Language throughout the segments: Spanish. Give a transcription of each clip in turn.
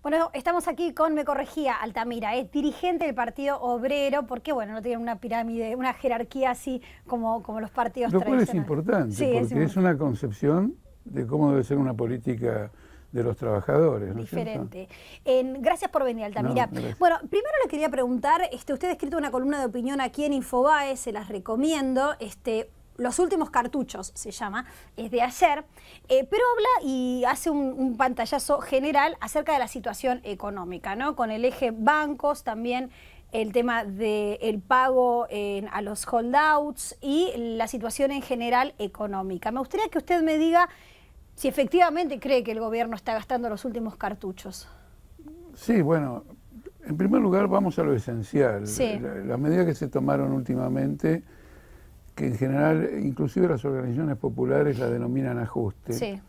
Bueno, estamos aquí con, me corregía, Altamira, es dirigente del Partido Obrero, porque bueno, no tiene una pirámide, una jerarquía así como los partidos Lo cual tradicionales. es importante, Sí, porque es una concepción de cómo debe ser una política de los trabajadores, ¿no es cierto? Diferente. Gracias por venir, Altamira. No, gracias. Bueno, primero le quería preguntar, usted ha escrito una columna de opinión aquí en Infobae, se las recomiendo, Los últimos cartuchos se llama, es de ayer, pero habla y hace un pantallazo general acerca de la situación económica, ¿no? Con el eje bancos, también el tema del pago a los holdouts y la situación en general económica. Me gustaría que usted me diga si efectivamente cree que el gobierno está gastando los últimos cartuchos. Sí, bueno, en primer lugar vamos a lo esencial. Sí. Las medidas que se tomaron últimamente, que en general, inclusive las organizaciones populares la denominan ajuste. Sí.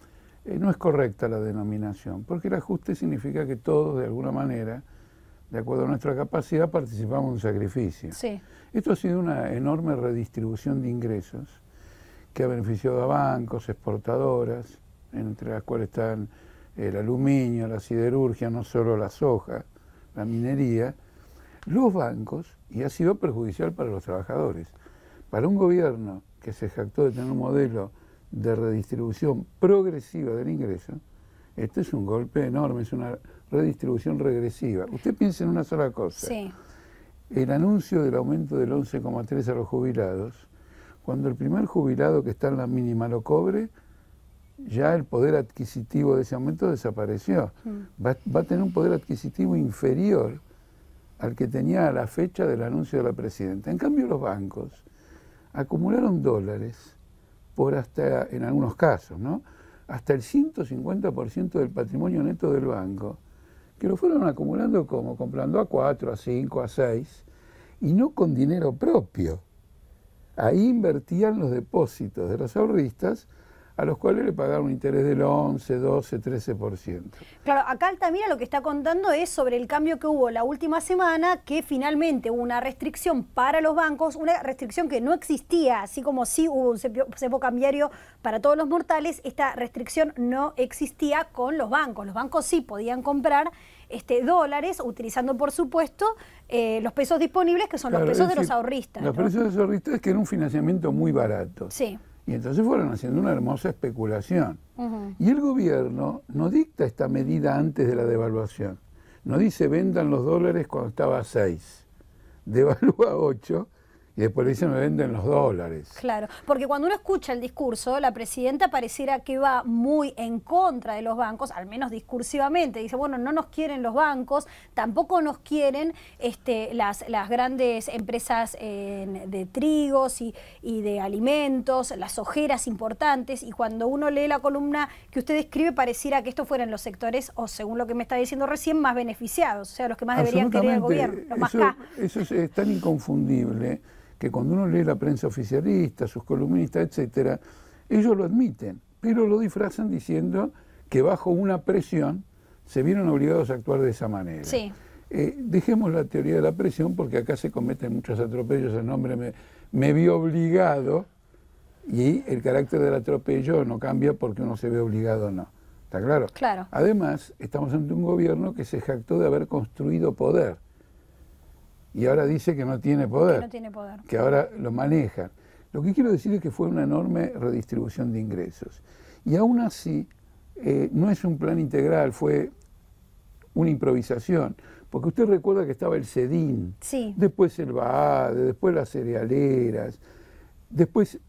No es correcta la denominación, porque el ajuste significa que todos, de alguna manera, de acuerdo a nuestra capacidad, participamos en un sacrificio. Sí. Esto ha sido una enorme redistribución de ingresos que ha beneficiado a bancos, exportadoras, entre las cuales están el aluminio, la siderurgia, no solo la soja, la minería, los bancos, y ha sido perjudicial para los trabajadores. Para un gobierno que se jactó de tener un modelo de redistribución progresiva del ingreso, este es un golpe enorme, es una redistribución regresiva. Usted piensa en una sola cosa. Sí. El anuncio del aumento del 11,3 a los jubilados, cuando el primer jubilado que está en la mínima lo cobre, ya el poder adquisitivo de ese aumento desapareció. Va a tener un poder adquisitivo inferior al que tenía a la fecha del anuncio de la presidenta. En cambio, los bancos acumularon dólares por hasta, en algunos casos, ¿no?, hasta el 150% del patrimonio neto del banco, que lo fueron acumulando como comprando a 4, a 5, a 6, y no con dinero propio. Ahí invertían los depósitos de los ahorristas, a los cuales le pagaron un interés del 11, 12, 13%. Claro, acá Altamira lo que está contando es sobre el cambio que hubo la última semana, que finalmente hubo una restricción para los bancos, una restricción que no existía, así como sí hubo un cepo cambiario para todos los mortales, esta restricción no existía con los bancos. Los bancos sí podían comprar dólares, utilizando por supuesto los pesos disponibles, que son los pesos de los ahorristas. Los pesos de los ahorristas, que era un financiamiento muy barato. Sí. Y entonces fueron haciendo una hermosa especulación. Y el gobierno no dicta esta medida antes de la devaluación. No dice vendan los dólares cuando estaba a 6. Devalúa a 8 y después le dicen me venden los dólares. Claro, porque cuando uno escucha el discurso, la presidenta pareciera que va muy en contra de los bancos, al menos discursivamente. Dice, bueno, no nos quieren los bancos, tampoco nos quieren las grandes empresas de trigos y de alimentos, las ojeras importantes. Y cuando uno lee la columna que usted escribe, pareciera que estos fueran los sectores, o según lo que me está diciendo recién, más beneficiados, o sea, los que más deberían querer el gobierno. Los más eso es tan inconfundible que cuando uno lee la prensa oficialista, sus columnistas, etcétera, ellos lo admiten, pero lo disfrazan diciendo que bajo una presión se vieron obligados a actuar de esa manera. Sí. Dejemos la teoría de la presión, porque acá se cometen muchos atropellos, el nombre me vio obligado, y el carácter del atropello no cambia porque uno se ve obligado o no. ¿Está claro? Claro. Además, estamos ante un gobierno que se jactó de haber construido poder. Y ahora dice que no tiene poder, que no tiene poder, que ahora lo manejan. Lo que quiero decir es que fue una enorme redistribución de ingresos. Y aún así, no es un plan integral, fue una improvisación. Porque usted recuerda que estaba el CEDIN, sí, después el BAADE, después las cerealeras, después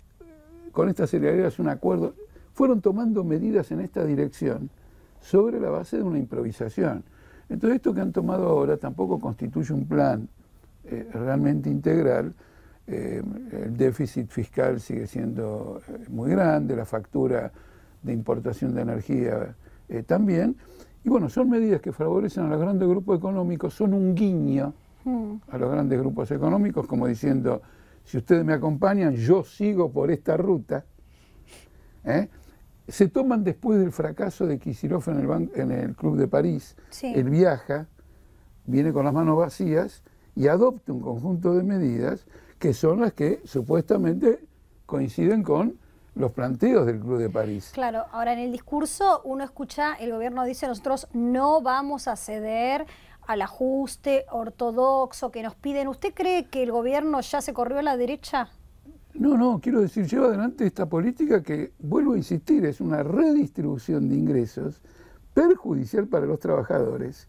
con estas cerealeras un acuerdo. Fueron tomando medidas en esta dirección sobre la base de una improvisación. Entonces esto que han tomado ahora tampoco constituye un plan realmente integral. El déficit fiscal sigue siendo muy grande, la factura de importación de energía también, y bueno, son medidas que favorecen a los grandes grupos económicos, son un guiño a los grandes grupos económicos, como diciendo, si ustedes me acompañan, yo sigo por esta ruta. Se toman después del fracaso de Kicillof en el Club de París, sí. Él viaja, viene con las manos vacías y adopta un conjunto de medidas que son las que supuestamente coinciden con los planteos del Club de París. Claro, ahora en el discurso uno escucha, el gobierno dice, nosotros no vamos a ceder al ajuste ortodoxo que nos piden. ¿Usted cree que el gobierno ya se corrió a la derecha? No, quiero decir, lleva adelante esta política que, vuelvo a insistir, es una redistribución de ingresos perjudicial para los trabajadores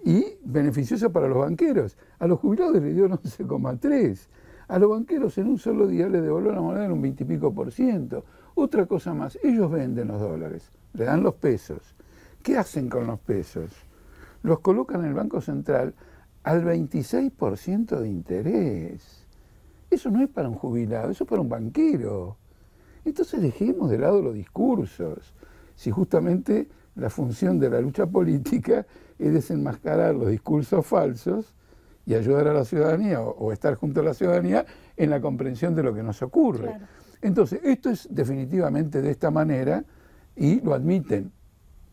y beneficiosa para los banqueros. A los jubilados les dio el 11,3%. A los banqueros en un solo día les devolvió la moneda en un 20 y pico %. Otra cosa más, ellos venden los dólares, le dan los pesos. ¿Qué hacen con los pesos? Los colocan en el Banco Central al 26% de interés. Eso no es para un jubilado, eso es para un banquero. Entonces dejemos de lado los discursos. Si justamente la función de la lucha política es desenmascarar los discursos falsos y ayudar a la ciudadanía o estar junto a la ciudadanía en la comprensión de lo que nos ocurre. Claro. Entonces, esto es definitivamente de esta manera y lo admiten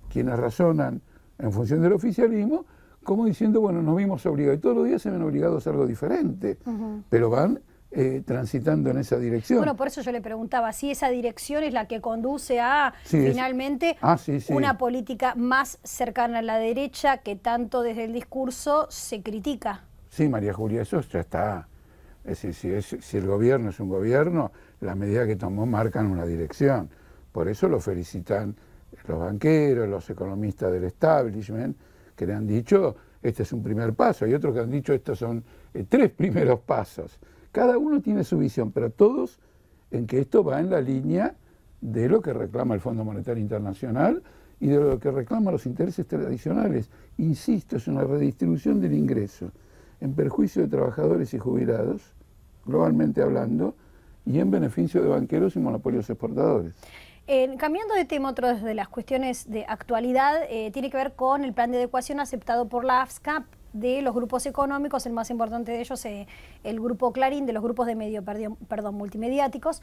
quienes razonan en función del oficialismo, como diciendo, bueno, nos vimos obligados. Y todos los días se ven obligados a algo diferente, pero van transitando en esa dirección. Bueno, por eso yo le preguntaba si esa dirección es la que conduce a finalmente una política más cercana a la derecha que tanto desde el discurso se critica. Sí, María Julia, eso ya está. Es decir, si el gobierno es un gobierno, las medidas que tomó marcan una dirección. Por eso lo felicitan los banqueros, los economistas del establishment, que le han dicho, este es un primer paso. Hay otros que han dicho, estos son 3 primeros pasos. Cada uno tiene su visión, pero todos en que esto va en la línea de lo que reclama el Fondo Monetario Internacional y de lo que reclaman los intereses tradicionales. Insisto, es una redistribución del ingreso en perjuicio de trabajadores y jubilados, globalmente hablando, y en beneficio de banqueros y monopolios exportadores. Cambiando de tema, otra de las cuestiones de actualidad tiene que ver con el plan de adecuación aceptado por la AFSCAP de los grupos económicos, el más importante de ellos el grupo Clarín, de los grupos de multimediáticos.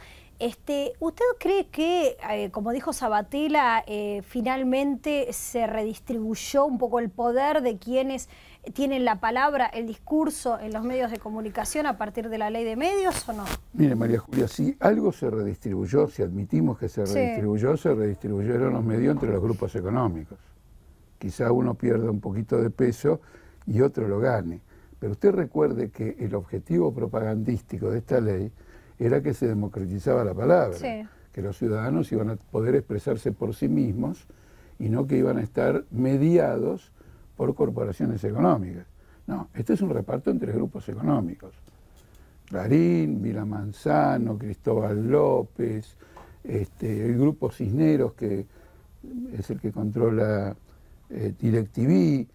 ¿Usted cree que, como dijo Sabatella, finalmente se redistribuyó un poco el poder de quienes tienen la palabra, el discurso en los medios de comunicación a partir de la ley de medios o no? Mire, María Julia, si algo se redistribuyó, si admitimos que se redistribuyeron los medios entre los grupos económicos. Quizá uno pierda un poquito de peso y otro lo gane. Pero usted recuerde que el objetivo propagandístico de esta ley era que se democratizaba la palabra, que los ciudadanos iban a poder expresarse por sí mismos y no que iban a estar mediados por corporaciones económicas. No, este es un reparto entre grupos económicos. Clarín, Vila Manzano, Cristóbal López, el grupo Cisneros, que es el que controla DirecTV,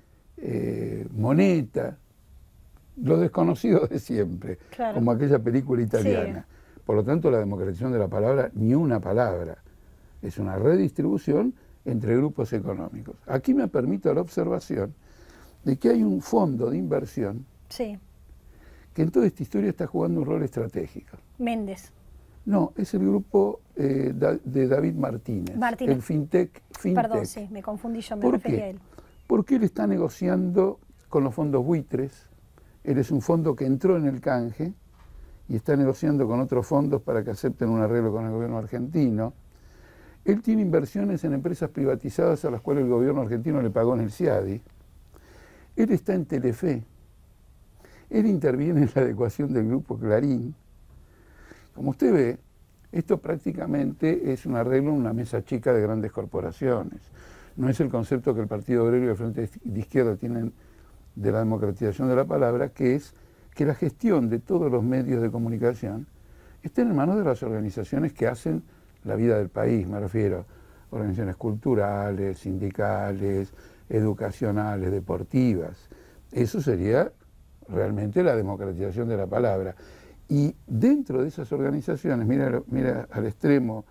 Moneta, lo desconocido de siempre, como aquella película italiana. Por lo tanto, la democratización de la palabra, ni una palabra, es una redistribución entre grupos económicos. Aquí me permito la observación de que hay un fondo de inversión que en toda esta historia está jugando un rol estratégico. Méndez. No, es el grupo de David Martínez, el FinTech. Perdón, sí, me confundí yo, me refería a él. Porque él está negociando con los fondos buitres. Él es un fondo que entró en el canje y está negociando con otros fondos para que acepten un arreglo con el gobierno argentino. Él tiene inversiones en empresas privatizadas a las cuales el gobierno argentino le pagó en el CIADI. Él está en Telefe. Él interviene en la adecuación del grupo Clarín. Como usted ve, esto prácticamente es un arreglo en una mesa chica de grandes corporaciones. No es el concepto que el Partido Obrero y el Frente de Izquierda tienen de la democratización de la palabra, que es que la gestión de todos los medios de comunicación esté en manos de las organizaciones que hacen la vida del país, me refiero, organizaciones culturales, sindicales, educacionales, deportivas. Eso sería realmente la democratización de la palabra. Y dentro de esas organizaciones, mira al extremo,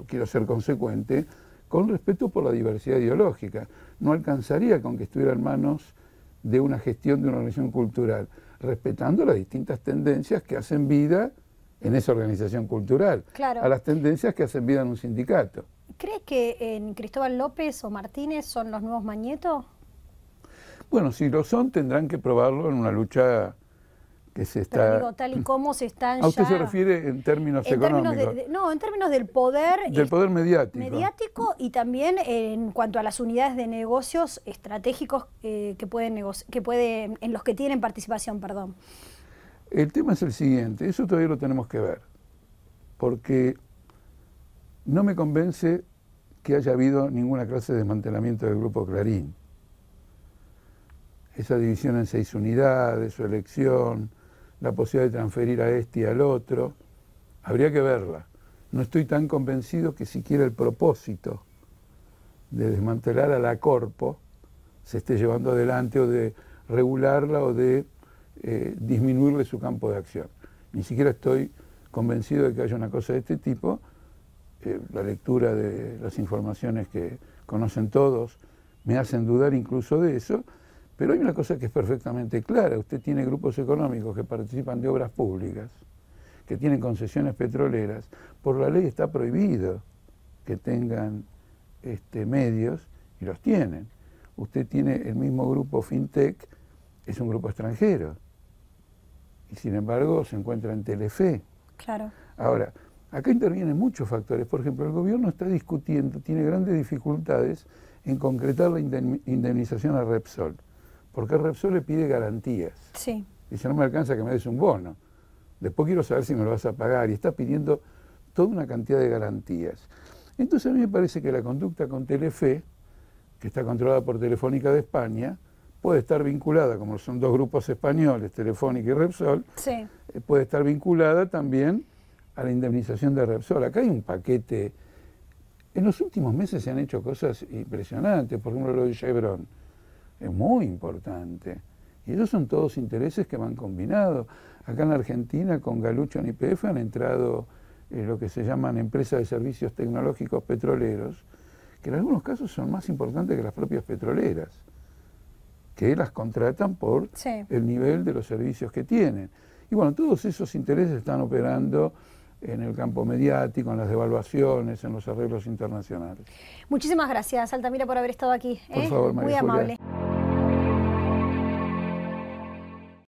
quiero ser consecuente, con respeto por la diversidad ideológica. No alcanzaría con que estuviera en manos de una gestión de una organización cultural, respetando las distintas tendencias que hacen vida en esa organización cultural, a las tendencias que hacen vida en un sindicato. ¿Cree que en Cristóbal López o Martínez son los nuevos Mañeto? Bueno, si lo son, tendrán que probarlo en una lucha que se está... Pero digo, tal y como se están ¿A usted ya... se refiere en términos económicos? No, en términos del poder... Del poder mediático. Mediático y también en cuanto a las unidades de negocios estratégicos en los que tienen participación, perdón. El tema es el siguiente, eso todavía lo tenemos que ver, porque no me convence que haya habido ninguna clase de desmantelamiento del Grupo Clarín. Esa división en 6 unidades, su elección, la posibilidad de transferir a este y al otro, habría que verla. No estoy tan convencido que siquiera el propósito de desmantelar a la Corpo se esté llevando adelante, o de regularla, o de disminuirle su campo de acción. Ni siquiera estoy convencido de que haya una cosa de este tipo. La lectura de las informaciones que conocen todos me hacen dudar incluso de eso, pero hay una cosa que es perfectamente clara. Usted tiene grupos económicos que participan de obras públicas, que tienen concesiones petroleras. Por la ley está prohibido que tengan medios, y los tienen. Usted tiene el mismo grupo FinTech, es un grupo extranjero, y sin embargo se encuentra en Telefe. Claro. Ahora, acá intervienen muchos factores. Por ejemplo, el gobierno está discutiendo, tiene grandes dificultades en concretar la indemnización a Repsol, porque Repsol le pide garantías. Sí. Dice, no me alcanza que me des un bono, después quiero saber si me lo vas a pagar, y está pidiendo toda una cantidad de garantías. Entonces a mí me parece que la conducta con Telefe, que está controlada por Telefónica de España, puede estar vinculada, como son 2 grupos españoles, Telefónica y Repsol, sí, puede estar vinculada también a la indemnización de Repsol. Acá hay un paquete. En los últimos meses se han hecho cosas impresionantes, por ejemplo lo de Chevron, es muy importante. Y esos son todos intereses que van combinados. Acá en la Argentina, con Galucho en YPF han entrado lo que se llaman empresas de servicios tecnológicos petroleros, que en algunos casos son más importantes que las propias petroleras, que las contratan por el nivel de los servicios que tienen. Y bueno, todos esos intereses están operando en el campo mediático, en las devaluaciones, en los arreglos internacionales. Muchísimas gracias, Altamira, por haber estado aquí. Por favor, María Muy Julia. amable.